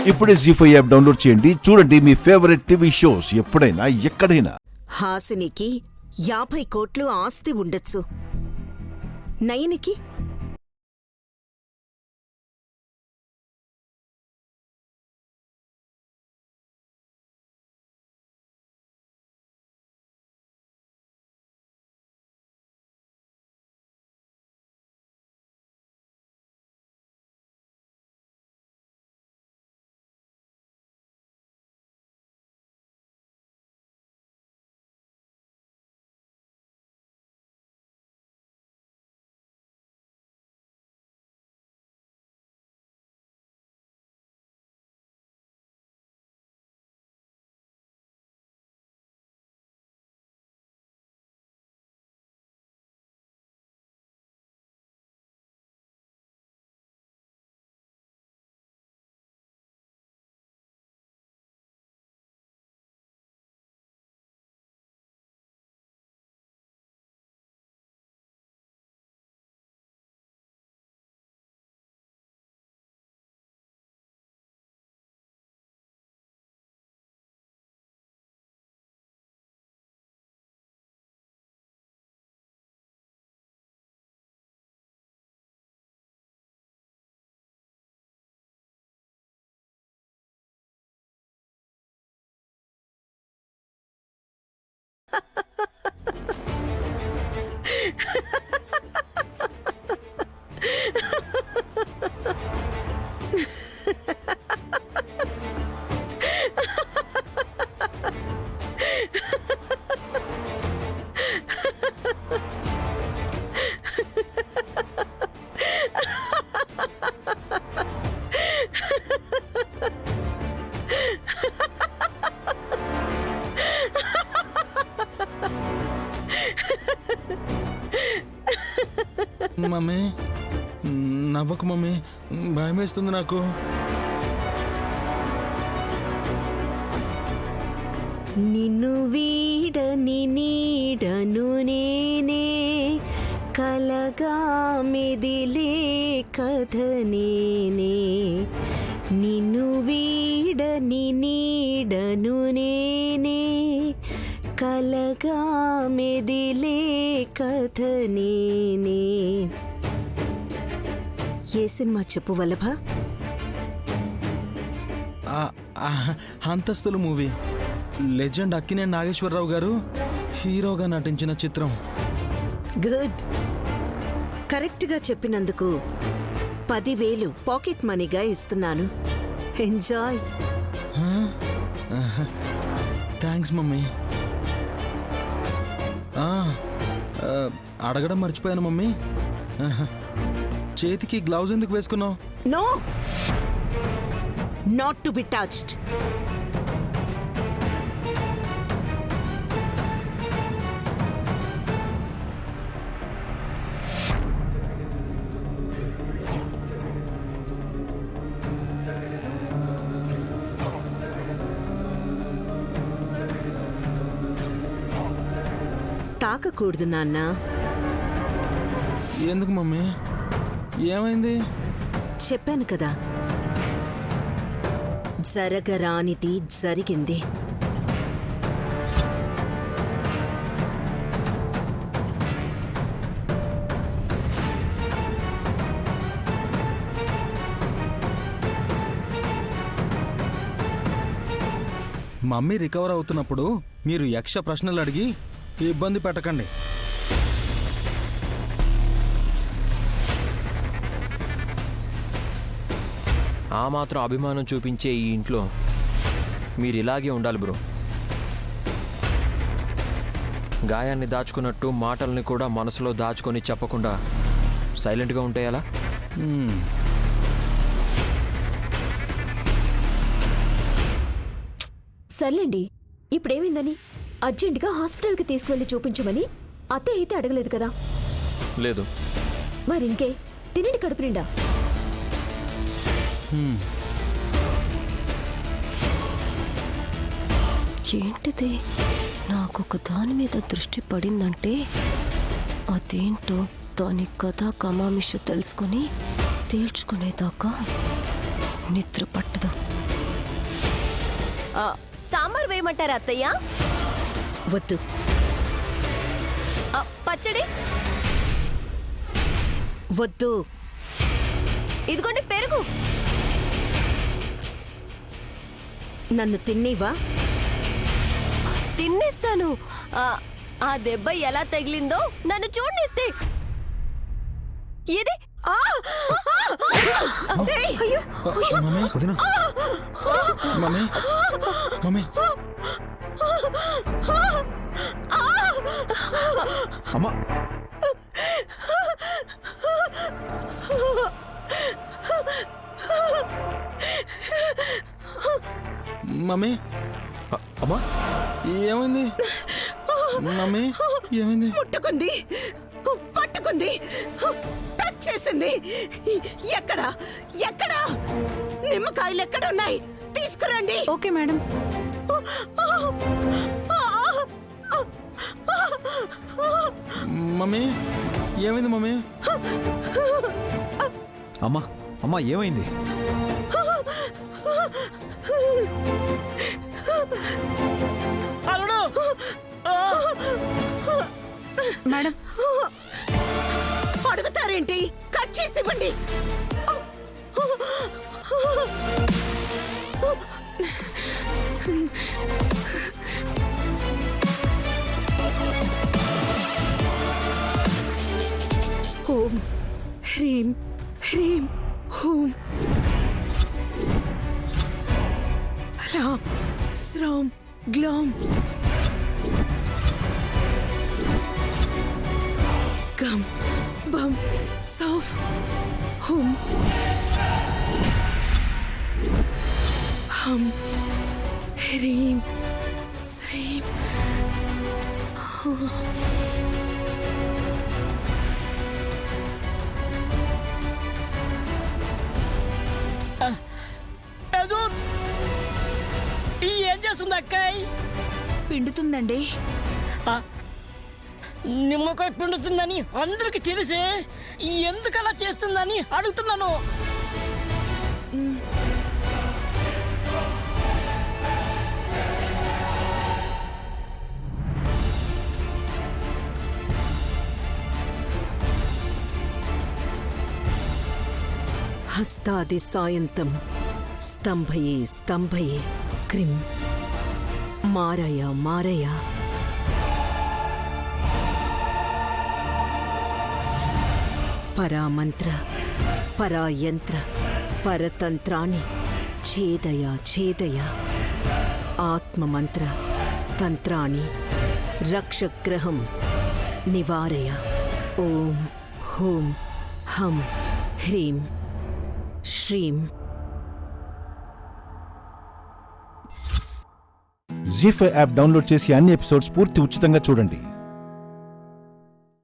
ఇప్పుడే జీ5 app download చేయండి. చూడండి మీ ఫేవరెట్ టీవీ షోస్ ఎప్పుడైనా ఎక్కడైనా. హాసినికి 50 కోట్లు ఆస్తి ఉండొచ్చు. నయనికి మమ్మీ నవ్వకు మమ్మీ, భయం వేస్తుంది నాకు. నిన్ను వీడని నీడను నేనే, కలగా మెదిలే కథ నేనే. నిన్ను వీడని నీడను నేనే, కలగా మెదిలే కథ నేనే. ఏ సినిమా చెప్పు వల్లభ? అంతస్తులు మూవీ. లెజెండ్ అక్కినేని నాగేశ్వరరావు గారు హీరోగా నటించిన చిత్రం. గుడ్. కరెక్ట్గా చెప్పినందుకు 10,000 పాకెట్ మనీగా ఇస్తున్నాను. ఎంజాయ్. Thanks mummy. అడగడం మర్చిపోయాను మమ్మీ, చేతికి గ్లౌజ్ ఎందుకు వేసుకున్నావు? No, not to be touched. తాకకూడదు నాన్న. ఎందుకు మమ్మీ, ఏమైంది? చెప్పాను కదా, జరగరానిది జరిగింది. మమ్మీ రికవర్ అవుతున్నప్పుడు మీరు యక్ష ప్రశ్నలు అడిగి ఇబ్బంది పెట్టకండి. ఆ మాత్రం అభిమానం చూపించే ఈ ఇంట్లో మీరు ఇలాగే ఉండాలి బ్రో. గాయాన్ని దాచుకున్నట్టు మాటల్ని కూడా మనసులో దాచుకొని చెప్పకుండా సైలెంట్గా ఉంటే ఎలా? సర్లేండి, ఇప్పుడేమైందని అర్జెంటుగా హాస్పిటల్కి తీసుకువెళ్ళి చూపించమని అత్తయ్య అయితే అడగలేదు కదా? లేదు. మరింకే, తినండి కడుపు నిండా. ఏంటిది? నాకొక దాని మీద దృష్టి పడిందంటే అదేంటో దాని కథ కమామిష తెలుసుకుని తేల్చుకునేదాకా నిద్ర పట్టదు. సాంబార్ వేయమంటారా అత్తయ్య? వద్దు. పచ్చడి వద్దు. ఇదిగోండి పెరుగు. నన్ను తిన్నీవా? తిన్నేస్తాను. ఆ దెబ్బ ఎలా తగిలిందో నన్ను చూడనిస్తే. ఇది మమ్మీ వదినా, మమ్మీ మమ్మీ అమ్మా మమ్మీ అమ్మా ఏమైంది? మమ్మీ ఏమైంది? ముట్టుకుంది, పట్టుకుంది, టచ్ చేసింది. ఎక్కడ ఎక్కడ నిమ్మకాయలు ఎక్కడున్నాయి? తీసుకురండి. Okay madam. మమ్మీ ఏమైంది? మమ్మీ అమ్మా అమ్మా ఏమైంది? అల్లుడు మేడం, అడుగుతారేంటి? కట్ చేసి ఇవ్వండి. ఓం హ్రీం హ్రీం హూం హ్రాం శ్రాం గ్లాం గం బం సౌఫ్ హుం హం హ్రీం శ్రీం ఏం చేస్తుంది అక్కాయ్? పిండుతుందండి. నిమ్మకాయ పిండుతుందని అందరికి తెలిసే ఎందుకు అలా చేస్తుందని అడుగుతున్నాను. హస్తాది సాయంతం స్తంభయే స్తంభయే క్రిం మారయ మారయ పరామంత్ర పరాయంత్ర పరతంత్రాన్ని ఛేదయ ఛేదయ ఆత్మమంత్ర తంత్రాన్ని రక్షగ్రహం నివారయ. ఓం హూం హం హ్రీం శ్రీం. జీ5 యాప్ డౌన్లోడ్ చేసి అన్ని ఎపిసోడ్స్ పూర్తి ఉచితంగా చూడండి.